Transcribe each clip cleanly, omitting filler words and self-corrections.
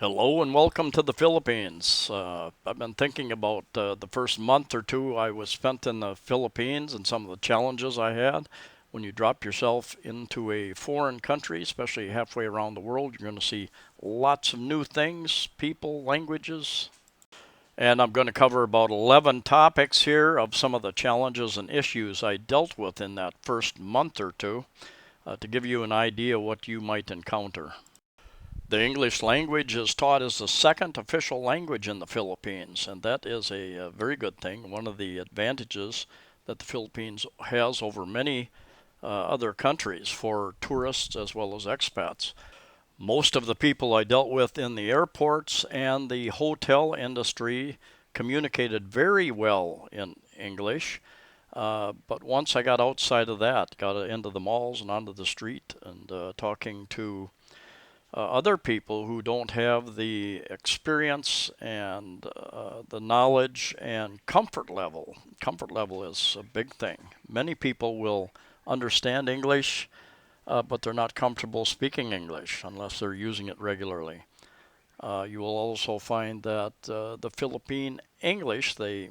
Hello and welcome to the Philippines. I've been thinking about the first month or two I was spent in the Philippines and some of the challenges I had. When you drop yourself into a foreign country, especially halfway around the world, you're going to see lots of new things, people, languages. And I'm going to cover about 11 topics here of some of the challenges and issues I dealt with in that first month or two to give you an idea what you might encounter. The English language is taught as the second official language in the Philippines, and that is a very good thing. One of the advantages that the Philippines has over many other countries for tourists as well as expats. Most of the people I dealt with in the airports and the hotel industry communicated very well in English. But once I got outside of that, got into the malls and onto the street and talking to other people who don't have the experience and the knowledge and comfort level. Comfort level is a big thing. Many people will understand English, but they're not comfortable speaking English unless they're using it regularly. You will also find that the Philippine English, they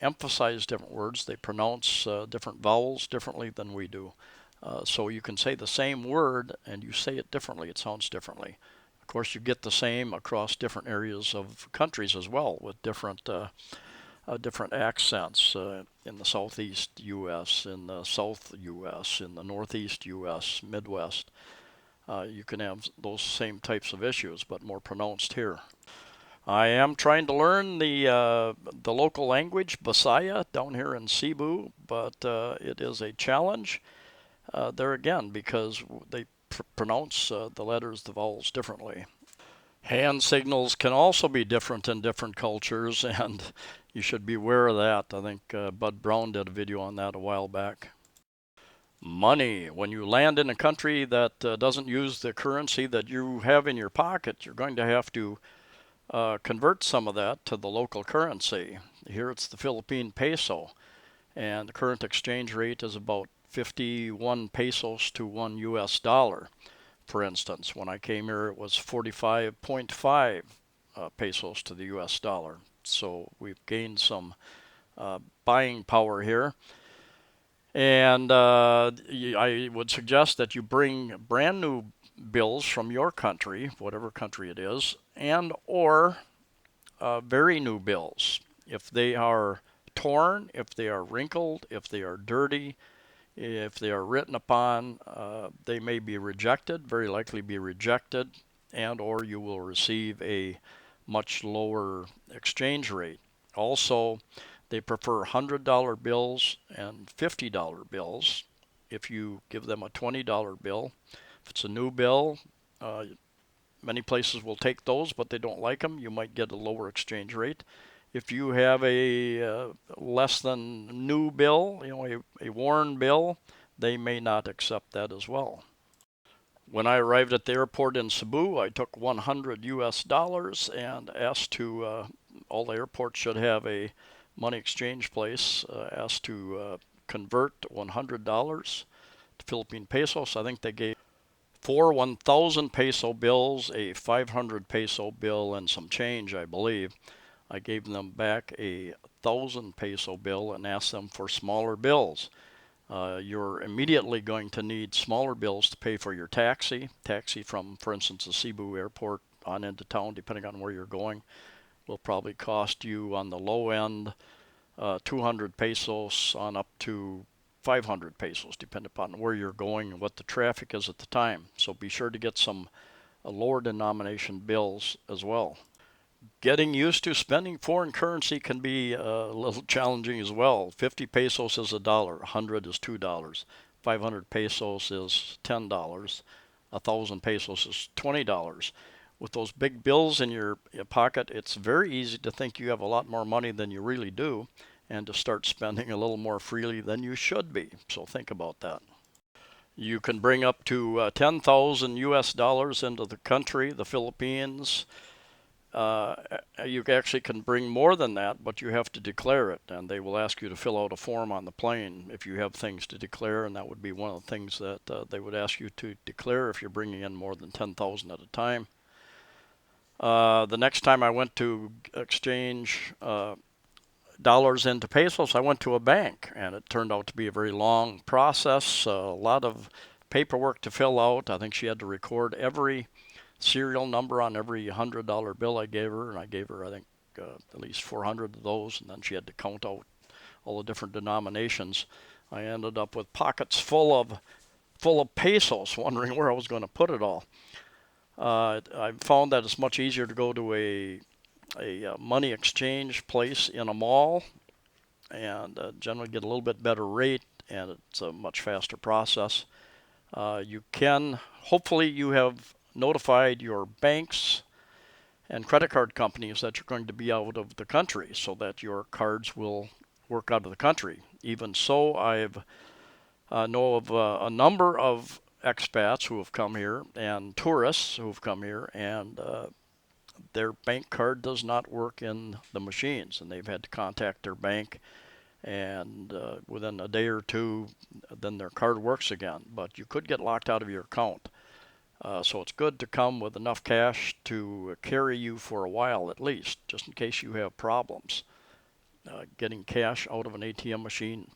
emphasize different words, they pronounce different vowels differently than we do. So you can say the same word and you say it differently, it sounds differently. Of course, you get the same across different areas of countries as well, with different accents in the southeast U.S., in the south U.S., in the northeast U.S., Midwest. You can have those same types of issues, but more pronounced here. I am trying to learn the local language, Bisaya, down here in Cebu, but it is a challenge there again because they pronounce the letters, the vowels differently. Hand signals can also be different in different cultures, and you should be aware of that. I think Bud Brown did a video on that a while back. Money. When you land in a country that doesn't use the currency that you have in your pocket, you're going to have to convert some of that to the local currency. Here it's the Philippine peso, and the current exchange rate is about 51 pesos to 1 US dollar. For instance, when I came here, it was 45.5 pesos to the US dollar. So we've gained some buying power here. And I would suggest that you bring brand new bills from your country, whatever country it is, and or very new bills. If they are torn, if they are wrinkled, if they are dirty, if they are written upon, they may be rejected, very likely be rejected, and or you will receive a much lower exchange rate. Also, they prefer $100 bills and $50 bills. If you give them a $20 bill, if it's a new bill, many places will take those, but they don't like them. You might get a lower exchange rate. If you have a less than new bill, a worn bill, they may not accept that as well. When I arrived at the airport in Cebu, I took 100 US dollars and asked to, all the airports should have a money exchange place, asked to convert $100 to Philippine pesos. I think they gave four 1,000 peso bills, a 500 peso bill, and some change, I believe. I gave them back a 1,000 peso bill and asked them for smaller bills. You're immediately going to need smaller bills to pay for your taxi. Taxi from, for instance, the Cebu airport on into town, depending on where you're going, will probably cost you on the low end 200 pesos on up to 500 pesos, depending upon where you're going and what the traffic is at the time. So be sure to get some lower denomination bills as well. Getting used to spending foreign currency can be a little challenging as well. 50 pesos is a dollar, 100 is $2, 500 pesos is $10, 1,000 pesos is $20. With those big bills in your pocket, it's very easy to think you have a lot more money than you really do and to start spending a little more freely than you should be. So think about that. You can bring up to 10,000 US dollars into the country, the Philippines. Uh, you actually can bring more than that, but you have to declare it, and they will ask you to fill out a form on the plane if you have things to declare, and that would be one of the things that they would ask you to declare if you're bringing in more than 10,000 at a time. The next time I went to exchange dollars into pesos, I went to a bank, and it turned out to be a very long process, a lot of paperwork to fill out. I think she had to record every serial number on every $100 bill I gave her, and I gave her, I think, at least 400 of those, and then she had to count out all the different denominations. I ended up with pockets full of pesos, wondering where I was going to put it all. I found that it's much easier to go to a money exchange place in a mall and generally get a little bit better rate, and it's a much faster process. Hopefully, you have notified your banks and credit card companies that you're going to be out of the country so that your cards will work out of the country. Even so, I know of a number of expats who have come here and tourists who have come here, and their bank card does not work in the machines, and they've had to contact their bank, and within a day or two, then their card works again. But you could get locked out of your account. So it's good to come with enough cash to carry you for a while at least, just in case you have problems getting cash out of an ATM machine.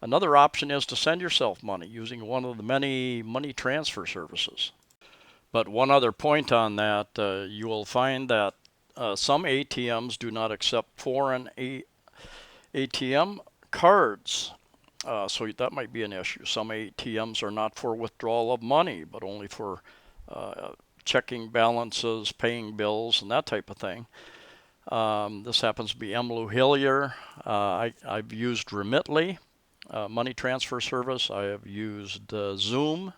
Another option is to send yourself money using one of the many money transfer services. But one other point on that, you will find that some ATMs do not accept foreign ATM cards. So that might be an issue. Some ATMs are not for withdrawal of money, but only for checking balances, paying bills, and that type of thing. This happens to be ALUE Hillier. I've used Remitly, money transfer service. I have used Zoom,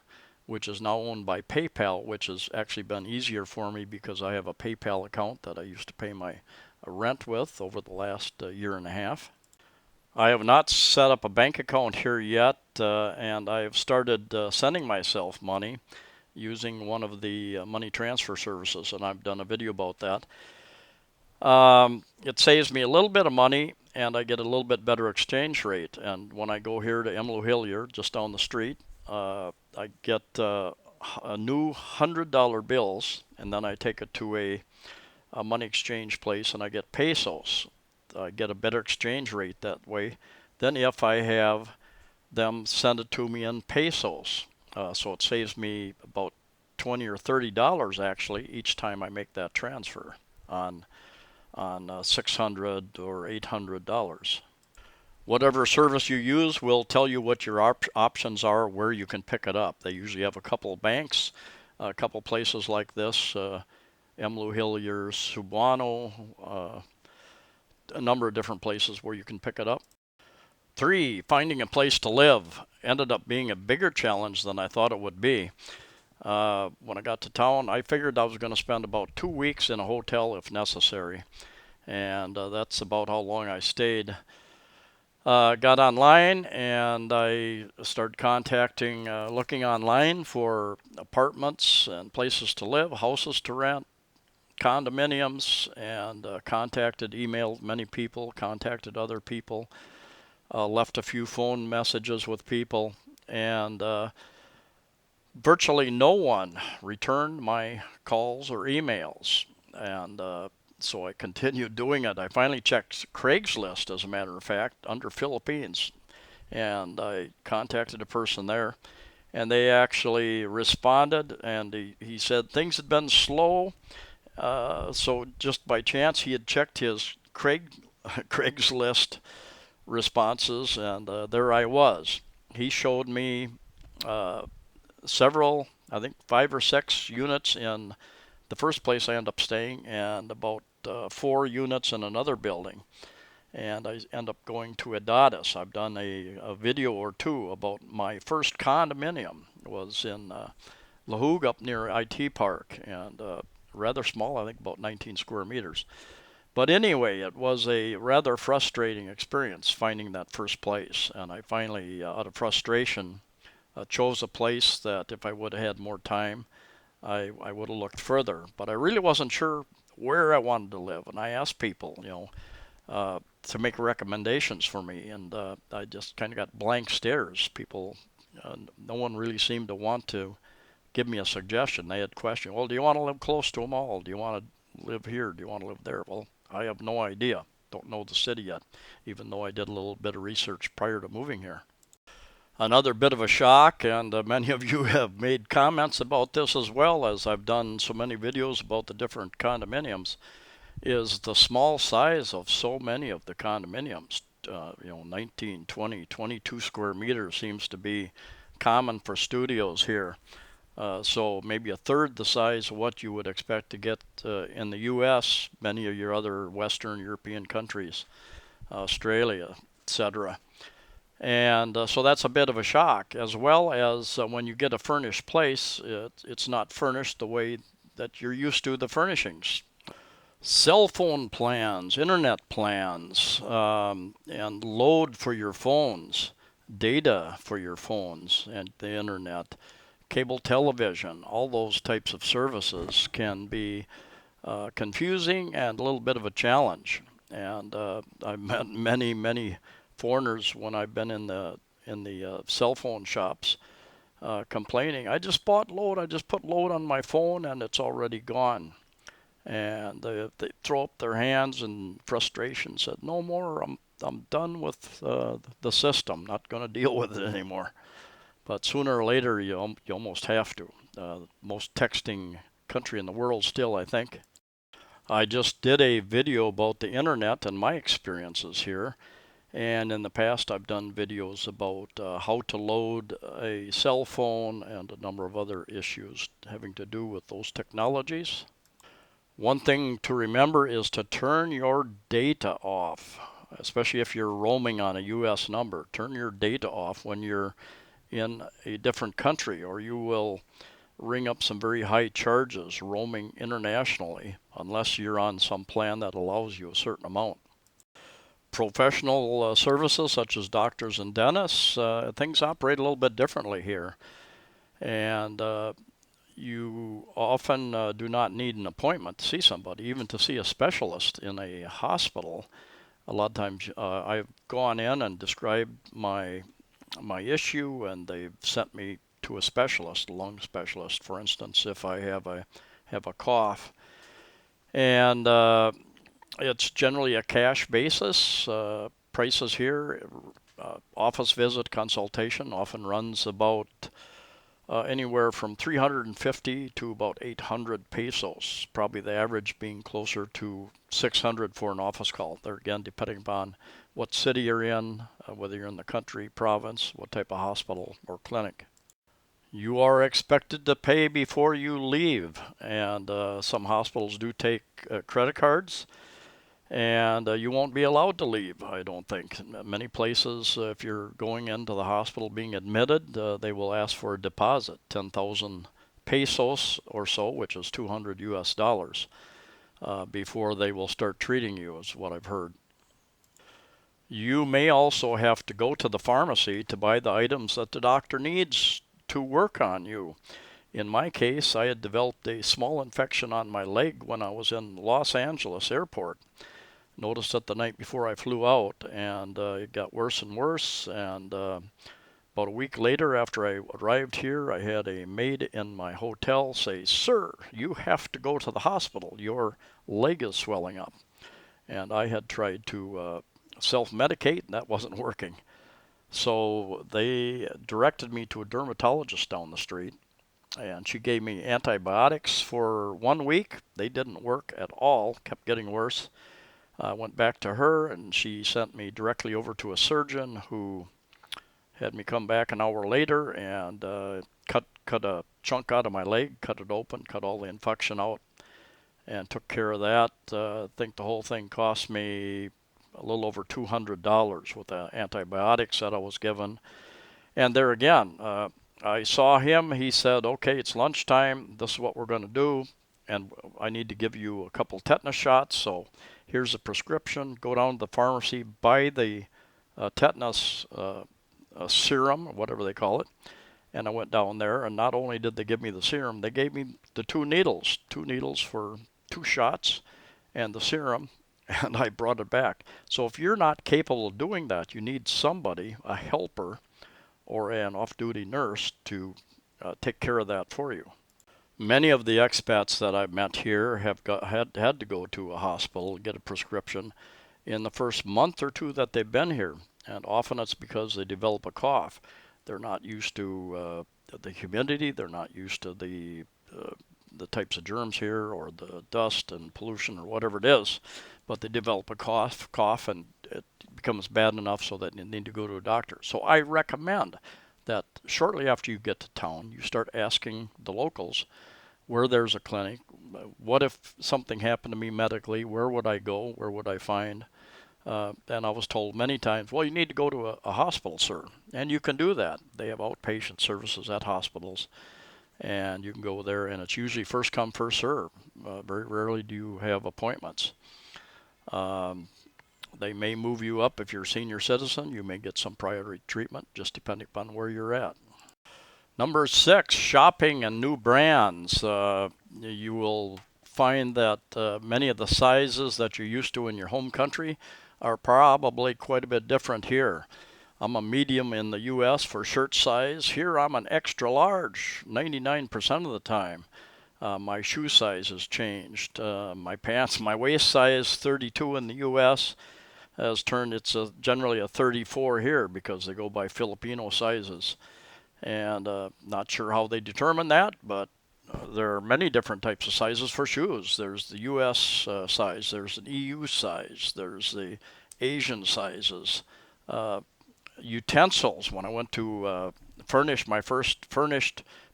which is now owned by PayPal, which has actually been easier for me because I have a PayPal account that I used to pay my rent with over the last year and a half. I have not set up a bank account here yet, and I have started sending myself money using one of the money transfer services, and I've done a video about that. It saves me a little bit of money, and I get a little bit better exchange rate. And when I go here to ALUE Hillier, just down the street, I get a new $100 bills, and then I take it to a money exchange place, and I get pesos. I get a better exchange rate that way than if I have them send it to me in pesos. So it saves me about $20 or $30 actually each time I make that transfer on $600 or $800. Whatever service you use will tell you what your options are, where you can pick it up. They usually have a couple of banks, a couple places like this, ALUE Hillier, Cebu, a number of different places where you can pick it up. 3, finding a place to live ended up being a bigger challenge than I thought it would be. When I got to town, I figured I was going to spend about 2 weeks in a hotel if necessary, and that's about how long I stayed. Got online and I started looking online for apartments and places to live, houses to rent, condominiums, and emailed many people, contacted other people, left a few phone messages with people, and virtually no one returned my calls or emails. And so I continued doing it. I finally checked Craigslist, as a matter of fact, under Philippines, and I contacted a person there, and they actually responded, and he said things had been slow. So just by chance, he had checked his Craigslist responses, and there I was. He showed me several, I think 5 or 6 units in the first place I ended up staying, and about 4 units in another building. And I end up going to Edades. I've done a video or two about my first condominium. It was in Lahug up near IT Park, and rather small, I think about 19 square meters. But anyway, it was a rather frustrating experience finding that first place, and I finally, out of frustration, chose a place that if I would have had more time, I would have looked further. But I really wasn't sure where I wanted to live, and I asked people, to make recommendations for me, and I just kind of got blank stares. People, no one really seemed to want to give me a suggestion. They had questioned, well, do you want to live close to a mall? Do you want to live here? Do you want to live there? Well, I have no idea. Don't know the city yet, even though I did a little bit of research prior to moving here. Another bit of a shock, and many of you have made comments about this as well, as I've done so many videos about the different condominiums, is the small size of so many of the condominiums. 19, 20, 22 square meters seems to be common for studios here. So maybe a third the size of what you would expect to get in the U.S., many of your other Western European countries, Australia, etc. And so that's a bit of a shock, as well as when you get a furnished place, it's not furnished the way that you're used to the furnishings. Cell phone plans, internet plans, and load for your phones, data for your phones and the internet, cable television, all those types of services can be confusing and a little bit of a challenge. And I've met many foreigners when I've been in the cell phone shops complaining, I just bought load, I just put load on my phone and it's already gone. And they throw up their hands in frustration, said, no more, I'm done with the system, not going to deal with it anymore. But sooner or later, you almost have to. Most texting country in the world still, I think. I just did a video about the internet and my experiences here. And in the past, I've done videos about how to load a cell phone and a number of other issues having to do with those technologies. One thing to remember is to turn your data off, especially if you're roaming on a US number. Turn your data off when you're in a different country, or you will ring up some very high charges roaming internationally unless you're on some plan that allows you a certain amount. Professional services such as doctors and dentists, things operate a little bit differently here. And you often do not need an appointment to see somebody, even to see a specialist in a hospital. A lot of times I've gone in and described my issue, and they've sent me to a specialist, a lung specialist, for instance, if I have a cough. And it's generally a cash basis. Prices here, office visit consultation often runs about anywhere from 350 to about 800 pesos, probably the average being closer to 600 for an office call. There again, depending upon what city you're in, whether you're in the country, province, what type of hospital or clinic. You are expected to pay before you leave, and some hospitals do take credit cards, and you won't be allowed to leave, I don't think. Many places, if you're going into the hospital being admitted, they will ask for a deposit, 10,000 pesos or so, which is 200 US dollars, before they will start treating you, is what I've heard. You may also have to go to the pharmacy to buy the items that the doctor needs to work on you. In my case, I had developed a small infection on my leg when I was in Los Angeles airport. Noticed it the night before I flew out, and it got worse and worse. And about a week later, after I arrived here, I had a maid in my hotel say, "Sir, you have to go to the hospital. Your leg is swelling up." And I had tried to self-medicate, and that wasn't working. So they directed me to a dermatologist down the street, and she gave me antibiotics for 1 week. They didn't work at all, kept getting worse. I went back to her, and she sent me directly over to a surgeon who had me come back an hour later and cut a chunk out of my leg, cut it open, cut all the infection out, and took care of that. I think the whole thing cost me a little over $200 with the antibiotics that I was given. And there again, I saw him. He said, "Okay, it's lunchtime. This is what we're going to do, and I need to give you a couple tetanus shots. So here's a prescription. Go down to the pharmacy, buy the tetanus serum, whatever they call it." And I went down there, and not only did they give me the serum, they gave me the two needles for 2 shots, and the serum, and I brought it back. So if you're not capable of doing that, you need somebody, a helper, or an off-duty nurse to take care of that for you. Many of the expats that I've met here have had to go to a hospital to get a prescription in the first month or two that they've been here, and often it's because they develop a cough. They're not used to the humidity. They're not used to the types of germs here, or the dust and pollution, or whatever it is. But they develop a cough, and it becomes bad enough so that they need to go to a doctor. So I recommend that shortly after you get to town, you start asking the locals where there's a clinic. What if something happened to me medically? Where would I go? Where would I find? And I was told many times, well, you need to go to a hospital, sir. And you can do that. They have outpatient services at hospitals, and you can go there, and it's usually first come, first serve. Very rarely do you have appointments. Um, they may move you up if you're a senior citizen. You may get some priority treatment, just depending upon where you're at. Number 6, shopping and new brands. You will find that many of the sizes that you're used to in your home country are probably quite a bit different here. I'm a medium in the U.S. for shirt size. Here I'm an extra large 99% of the time. My shoe size has changed. My pants, my waist size 32 in the U.S. has turned, generally a 34 here because they go by Filipino sizes. And not sure how they determine that, but there are many different types of sizes for shoes. There's the U.S. Size, there's an EU size, there's the Asian sizes. Utensils, when I went to furnish my first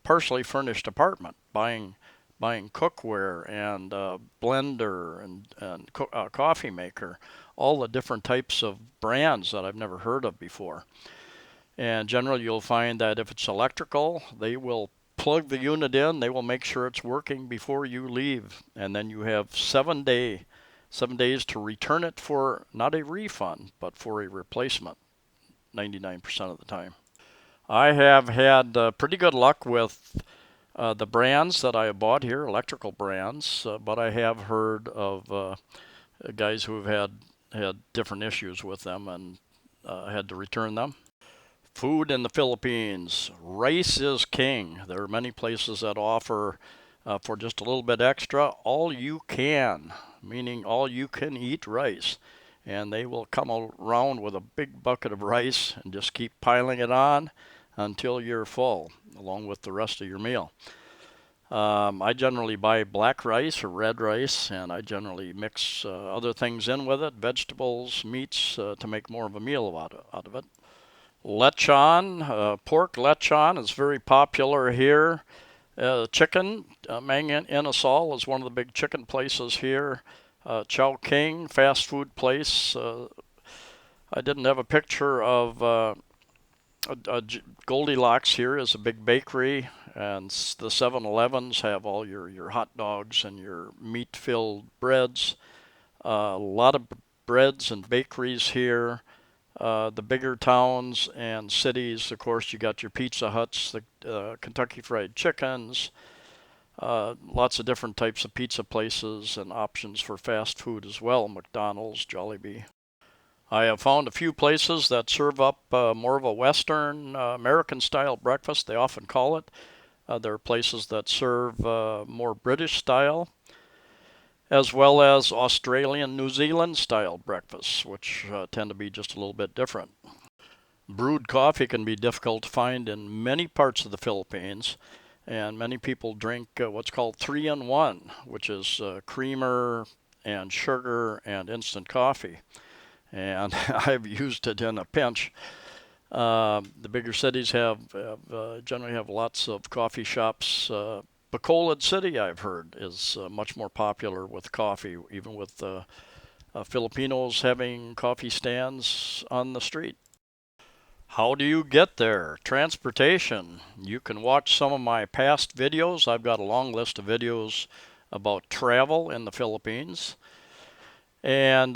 partially furnished apartment, buying cookware and blender and coffee maker, all the different types of brands that I've never heard of before. And generally you'll find that if it's electrical, they will plug the unit in, they will make sure it's working before you leave, and then you have 7 days to return it for not a refund, but for a replacement 99% of the time. I have had pretty good luck with the brands that I have bought here, electrical brands, but I have heard of guys who have had different issues with them and had to return them. Food in the Philippines. Rice is king. There are many places that offer, for just a little bit extra, all you can, meaning all you can eat rice. And they will come around with a big bucket of rice and just keep piling it on until you're full, along with the rest of your meal. I generally buy black rice or red rice, and I generally mix other things in with it, vegetables, meats, to make more of a meal out of it. Lechon, pork lechon is very popular here. Chicken, Mang Inasal is one of the big chicken places here. Chowking, fast food place. I didn't have a picture of Goldilocks. Here is a big bakery, and the 7-Elevens have all your hot dogs and your meat-filled breads. A lot of breads and bakeries here. The bigger towns and cities, of course, you got your Pizza Huts, the Kentucky Fried Chickens, lots of different types of pizza places and options for fast food as well, McDonald's, Jollibee. I have found a few places that serve up more of a Western American-style breakfast, they often call it. There are places that serve more British style, as well as Australian, New Zealand style breakfasts, which tend to be just a little bit different. Brewed coffee can be difficult to find in many parts of the Philippines, and many people drink what's called 3-in-1, which is creamer and sugar and instant coffee. And I've used it in a pinch. The bigger cities generally have lots of coffee shops. Bacolod City, I've heard, is much more popular with coffee, even with Filipinos having coffee stands on the street. How do you get there? Transportation. You can watch some of my past videos. I've got a long list of videos about travel in the Philippines. And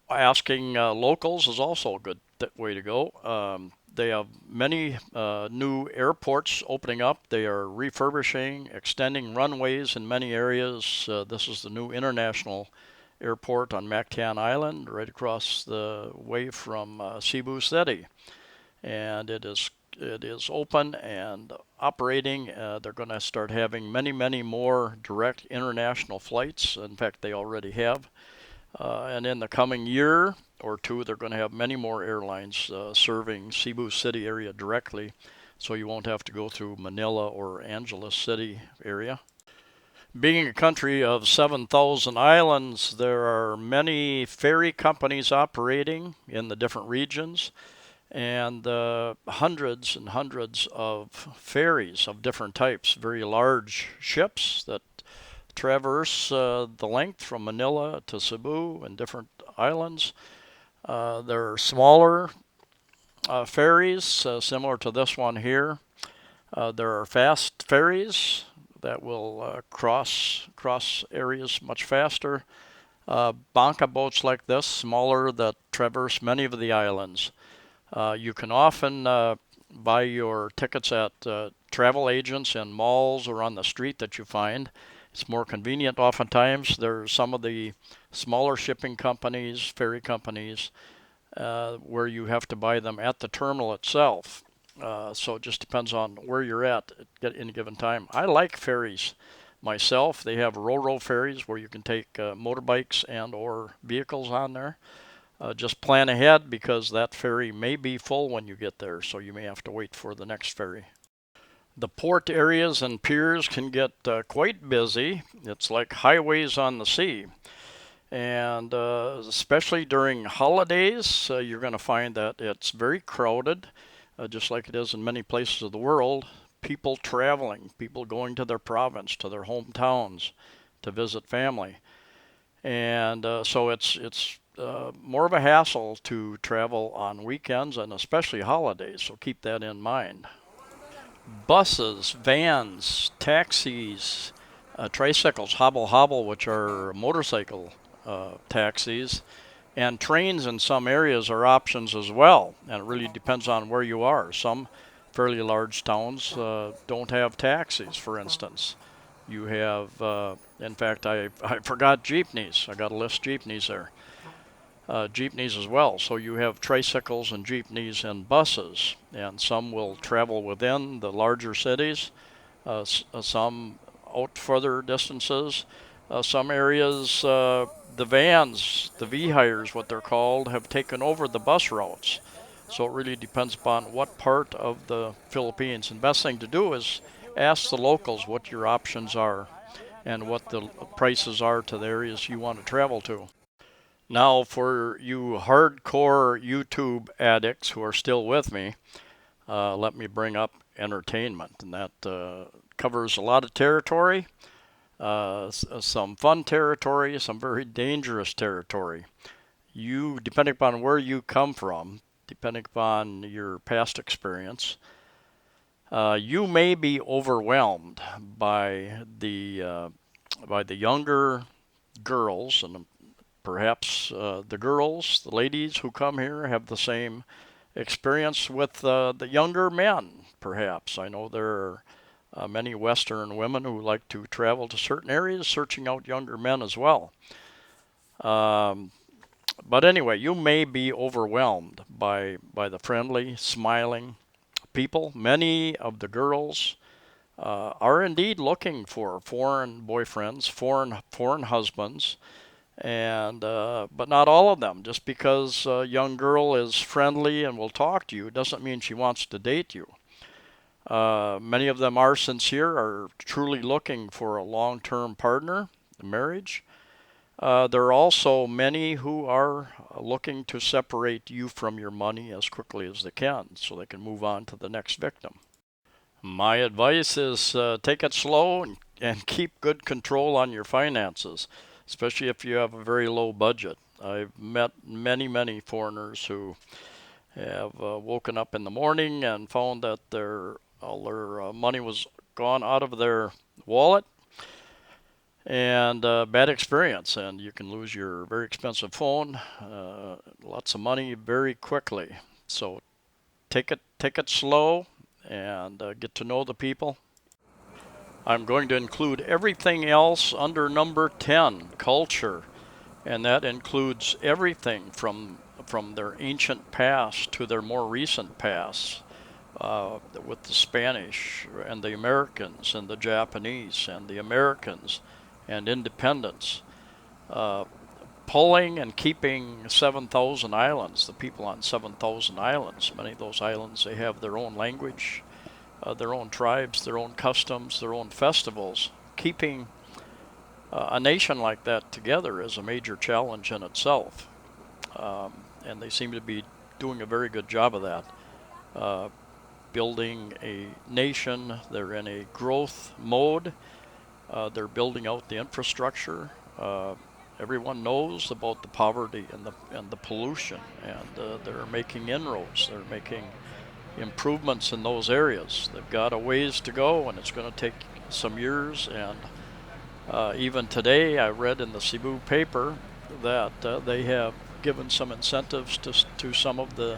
asking locals is also a good way to go. They have many new airports opening up. They are refurbishing, extending runways in many areas. This is the new international airport on Mactan Island, right across the way from Cebu City. and it is open and operating. They're going to start having many more direct international flights. In fact, they already have. And in the coming year or two, they're going to have many more airlines serving Cebu City area directly, so you won't have to go through Manila or Angeles City area. Being a country of 7,000 islands, there are many ferry companies operating in the different regions, and hundreds and hundreds of ferries of different types, very large ships that traverse the length from Manila to Cebu and different islands. There are smaller ferries similar to this one here. There are fast ferries that will cross areas much faster. Banca boats like this, smaller, that traverse many of the islands. You can often buy your tickets at travel agents and malls or on the street that you find. It's more convenient oftentimes. There are some of the smaller shipping companies, ferry companies, where you have to buy them at the terminal itself. So it just depends on where you're at any given time. I like ferries myself. They have ro-ro ferries where you can take motorbikes and or vehicles on there. Just plan ahead because that ferry may be full when you get there, so you may have to wait for the next ferry. The port areas and piers can get quite busy. It's like highways on the sea. And especially during holidays, you're going to find that it's very crowded, just like it is in many places of the world. People traveling, people going to their province, to their hometowns to visit family. And so it's more of a hassle to travel on weekends and especially holidays, so keep that in mind. Buses, vans, taxis, tricycles, hobble, which are motorcycle taxis, and trains in some areas are options as well. And it really depends on where you are. Some fairly large towns don't have taxis, for instance. You have, in fact, I forgot jeepneys. I got to list jeepneys there. Jeepneys as well. So you have tricycles and jeepneys and buses, and some will travel within the larger cities, some out further distances. Some areas, the vans, the V-hires, what they're called, have taken over the bus routes. So it really depends upon what part of the Philippines. And best thing to do is ask the locals what your options are and what the prices are to the areas you want to travel to. Now, for you hardcore YouTube addicts who are still with me, let me bring up entertainment, and that covers a lot of territory, some fun territory, some very dangerous territory. You, depending upon where you come from, depending upon your past experience, you may be overwhelmed by the younger girls, and perhaps the girls, the ladies who come here have the same experience with the younger men, perhaps. I know there are many Western women who like to travel to certain areas searching out younger men as well. But anyway, you may be overwhelmed by the friendly, smiling people. Many of the girls are indeed looking for foreign boyfriends, foreign husbands, and but not all of them. Just because a young girl is friendly and will talk to you doesn't mean she wants to date you. Many of them are sincere, are truly looking for a long-term partner, a marriage. There are also many who are looking to separate you from your money as quickly as they can so they can move on to the next victim. My advice is take it slow and keep good control on your finances, especially if you have a very low budget. I've met many foreigners who have woken up in the morning and found that all their money was gone out of their wallet, and bad experience, and you can lose your very expensive phone, lots of money very quickly. So take it slow and get to know the people. I'm going to include everything else under number 10, culture, and that includes everything from from their ancient past to their more recent past, with the Spanish and the Americans and the Japanese and the Americans and independence, uh, pulling and keeping 7,000 islands, the people on 7,000 islands. Many of those islands, they have their own language, their own tribes, their own customs, their own festivals. Keeping a nation like that together is a major challenge in itself. And they seem to be doing a very good job of that. Building a nation, they're in a growth mode. They're building out the infrastructure. Everyone knows about the poverty and the pollution, and they're making inroads. They're making improvements in those areas. They've got a ways to go, and it's going to take some years. And even today, I read in the Cebu paper that they have given some incentives to some of the,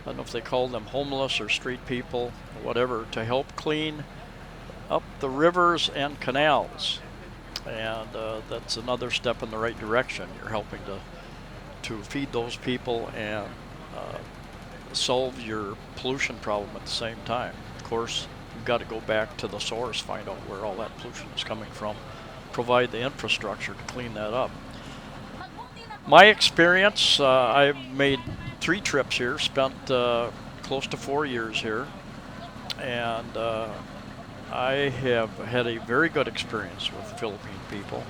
I don't know if they call them homeless or street people, or whatever, to help clean up the rivers and canals. And that's another step in the right direction. You're helping to feed those people and solve your pollution problem at the same time. Of course, you've got to go back to the source, find out where all that pollution is coming from, provide the infrastructure to clean that up. My experience, I've made 3 trips here, spent close to 4 years here, and I have had a very good experience with the Philippine people.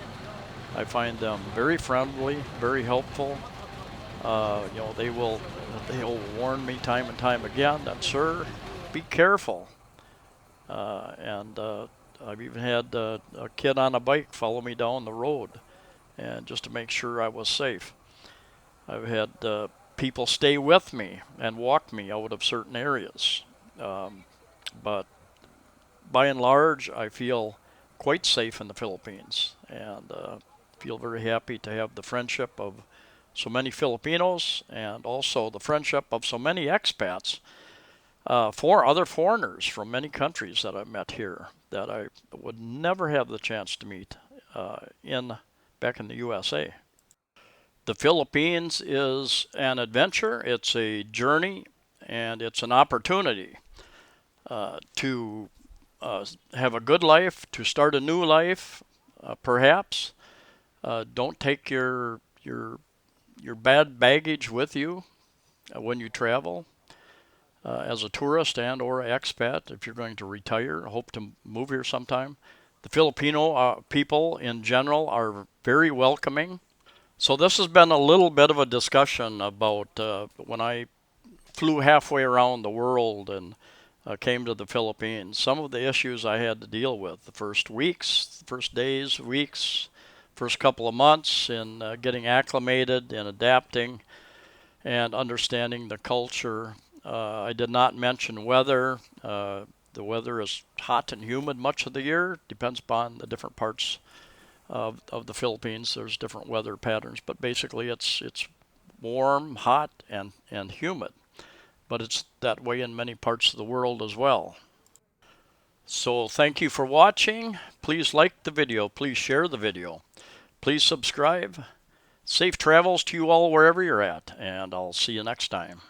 I find them very friendly, very helpful. They'll warn me time and time again that, sir, be careful. And I've even had a kid on a bike follow me down the road, and just to make sure I was safe. I've had people stay with me and walk me out of certain areas. But by and large, I feel quite safe in the Philippines, and feel very happy to have the friendship of so many Filipinos, and also the friendship of so many expats, for other foreigners from many countries that I've met here that I would never have the chance to meet back in the USA. The Philippines is an adventure, it's a journey, and it's an opportunity to have a good life, to start a new life, perhaps. Don't take your bad baggage with you when you travel. As a tourist and or expat, if you're going to retire, hope to move here sometime. The Filipino people in general are very welcoming. So this has been a little bit of a discussion about when I flew halfway around the world and came to the Philippines. Some of the issues I had to deal with the first weeks, first days, weeks, first couple of months in getting acclimated and adapting and understanding the culture. I did not mention weather. The weather is hot and humid much of the year. Depends upon the different parts of the Philippines. There's different weather patterns, but basically it's warm, hot, and humid. But it's that way in many parts of the world as well. So thank you for watching. Please like the video. Please share the video. Please subscribe. Safe travels to you all wherever you're at, and I'll see you next time.